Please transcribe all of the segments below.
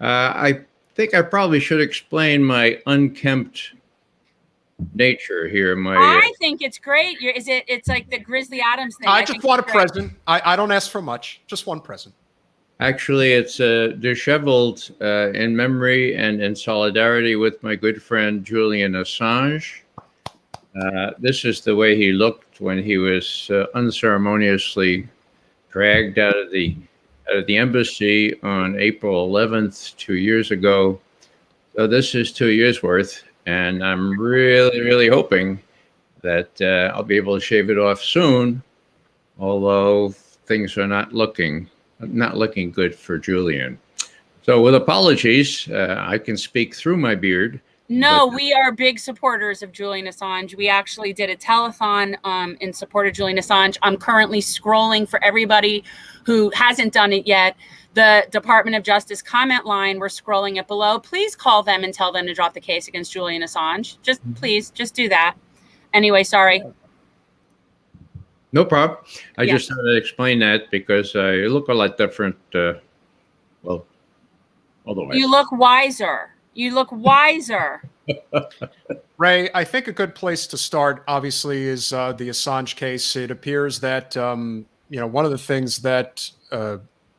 I think I probably should explain my unkempt nature here. I think it's great. It's like the Grizzly Adams thing. I just want a present. I don't ask for much. Just one present. Actually, it's disheveled in memory and in solidarity with my good friend Julian Assange. This is the way he looked when he was unceremoniously dragged out of the embassy on April 11th, 2 years ago. So this is 2 years worth, and I'm really, really hoping that I'll be able to shave it off soon, although things are not looking good for Julian. So with apologies, I can speak through my beard. No, we are big supporters of Julian Assange. We actually did a telethon in support of Julian Assange. I'm currently scrolling for everybody who hasn't done it yet. The Department of Justice comment line, we're scrolling it below. Please call them and tell them to drop the case against Julian Assange. Please, just do that. Anyway, sorry. No problem. I just had to explain that because I look a lot different. Well, otherwise. You look wiser. You look wiser. Ray, I think a good place to start, obviously, is the Assange case. It appears that, one of the things that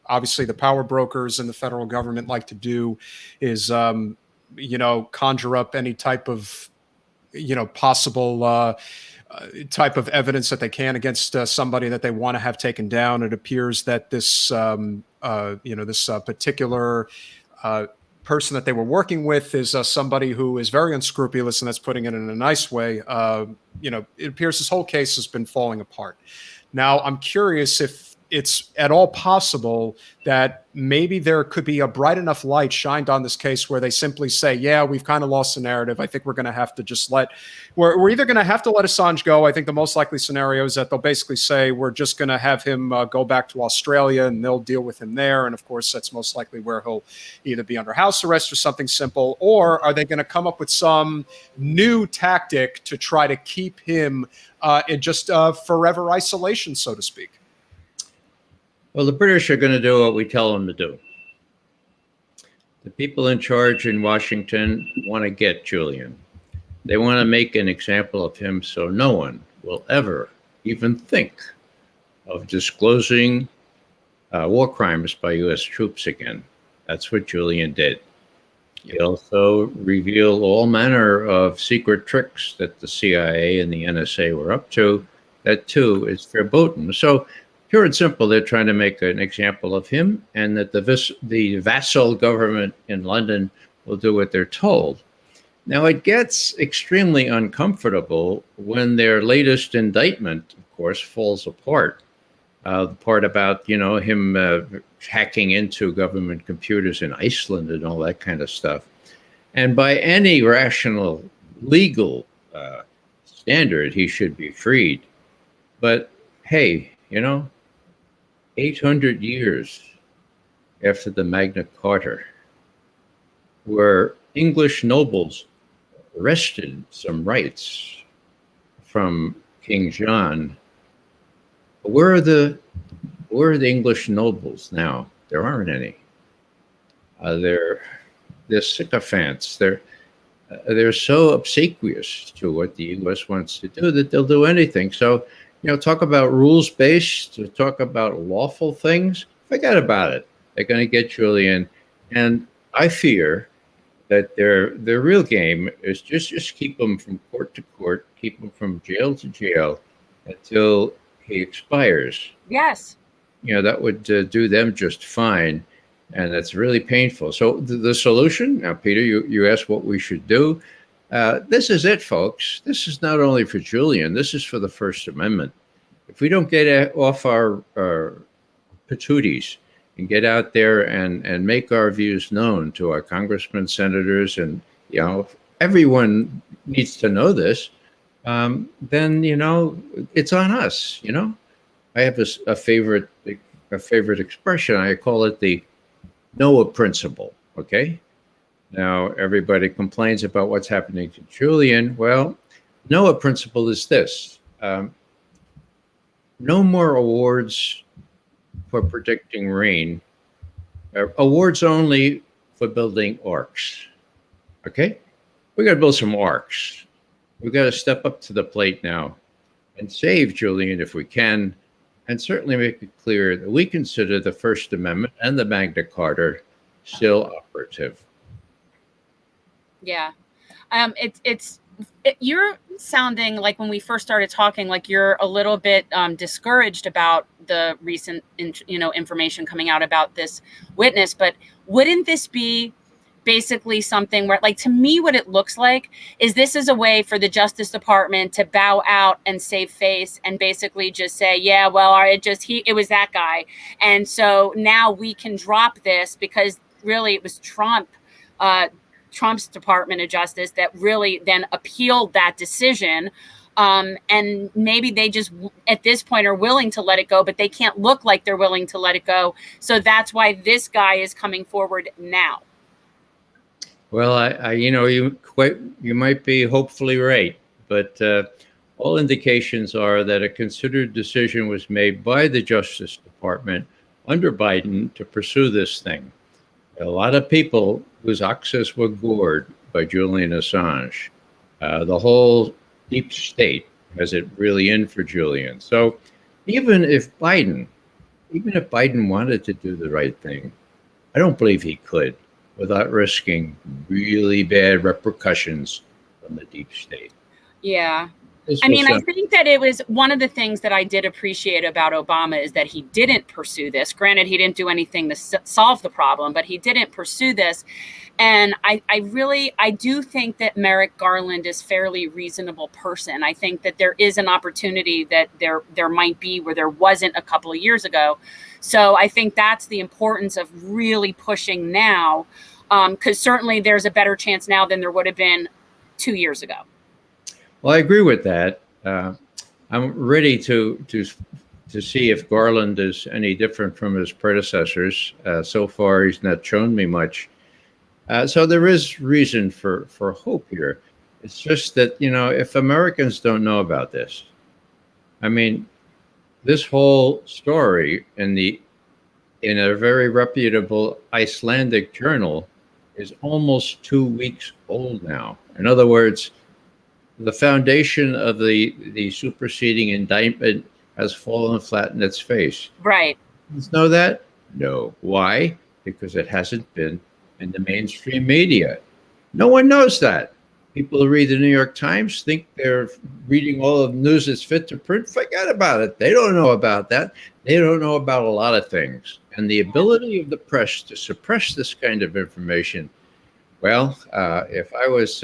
obviously the power brokers and the federal government like to do is, conjure up any type of, possible type of evidence that they can against somebody that they want to have taken down. It appears that this, this particular person that they were working with is somebody who is very unscrupulous, and that's putting it in a nice way. It appears this whole case has been falling apart. Now, I'm curious if it's at all possible that maybe there could be a bright enough light shined on this case where they simply say, yeah, we've kind of lost the narrative. I think we're going to have to just we're either going to have to let Assange go. I think the most likely scenario is that they'll basically say, we're just going to have him go back to Australia and they'll deal with him there. And of course, that's most likely where he'll either be under house arrest or something simple. Or are they going to come up with some new tactic to try to keep him in just forever isolation, so to speak? Well, the British are going to do what we tell them to do. The people in charge in Washington want to get Julian. They want to make an example of him so no one will ever even think of disclosing war crimes by U.S. troops again. That's what Julian did. He also revealed all manner of secret tricks that the CIA and the NSA were up to. That, too, is verboten. So, pure and simple, they're trying to make an example of him, and that the vassal government in London will do what they're told. Now, it gets extremely uncomfortable when their latest indictment, of course, falls apart. The part about, him hacking into government computers in Iceland and all that kind of stuff. And by any rational legal standard, he should be freed. But hey, 800 years after the Magna Carta, where English nobles wrested some rights from King John, where are the English nobles now? There aren't any. They're sycophants. They're so obsequious to what the U.S. wants to do that they'll do anything. So, talk about rules-based, to talk about lawful things, forget about it. They're going to get Julian. And I fear that their real game is just keep him from court to court, keep him from jail to jail until he expires. Yes. That would do them just fine. And that's really painful. So the solution, now, Peter, you asked what we should do. This is it, folks. This is not only for Julian. This is for the First Amendment. If we don't get off our patooties and get out there and make our views known to our congressmen, senators, and everyone needs to know this, then it's on us. I have a favorite expression. I call it the Noah principle. Okay. Now, everybody complains about what's happening to Julian. Well, Noah principle is this. No more awards for predicting rain. Awards only for building arcs. Okay? We got to build some arcs. We got to step up to the plate now and save Julian if we can, and certainly make it clear that we consider the First Amendment and the Magna Carta still operative. Yeah. You're sounding like, when we first started talking, like you're a little bit discouraged about the recent, information coming out about this witness. But wouldn't this be basically something where, like, to me, what it looks like is this is a way for the Justice Department to bow out and save face and basically just say, yeah, well, it was that guy. And so now we can drop this because really it was Trump's Department of Justice that really then appealed that decision. And maybe they just, at this point, are willing to let it go, but they can't look like they're willing to let it go. So that's why this guy is coming forward now. Well, you might be hopefully right, but all indications are that a considered decision was made by the Justice Department under Biden to pursue this thing. A lot of people whose access were gored by Julian Assange. The whole deep state has it really in for Julian. So even if Biden wanted to do the right thing, I don't believe he could without risking really bad repercussions from the deep state. Yeah. I think that it was one of the things that I did appreciate about Obama is that he didn't pursue this. Granted, he didn't do anything to solve the problem, but he didn't pursue this. And I do think that Merrick Garland is a fairly reasonable person. I think that there is an opportunity that there might be where there wasn't a couple of years ago. So I think that's the importance of really pushing now, because certainly there's a better chance now than there would have been 2 years ago. Well, I agree with that. I'm ready to see if Garland is any different from his predecessors. So far, he's not shown me much. So there is reason for hope here. It's just that, if Americans don't know about this, this whole story in a very reputable Icelandic journal is almost 2 weeks old now. In other words, the foundation of the superseding indictment has fallen flat in its face. Right. Does know that? No. Why? Because it hasn't been in the mainstream media. No one knows that. People who read the New York Times think they're reading all of the news that's fit to print. Forget about it. They don't know about that. They don't know about a lot of things. And the ability of the press to suppress this kind of information, well, if I was,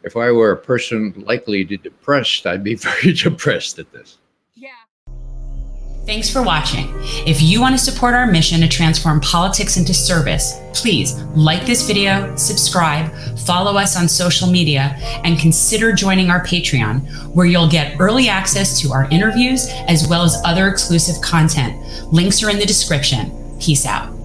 if I were a person likely to be depressed, I'd be very depressed at this. Yeah. Thanks for watching. If you want to support our mission to transform politics into service, please like this video, subscribe, follow us on social media, and consider joining our Patreon, where you'll get early access to our interviews as well as other exclusive content. Links are in the description. Peace out.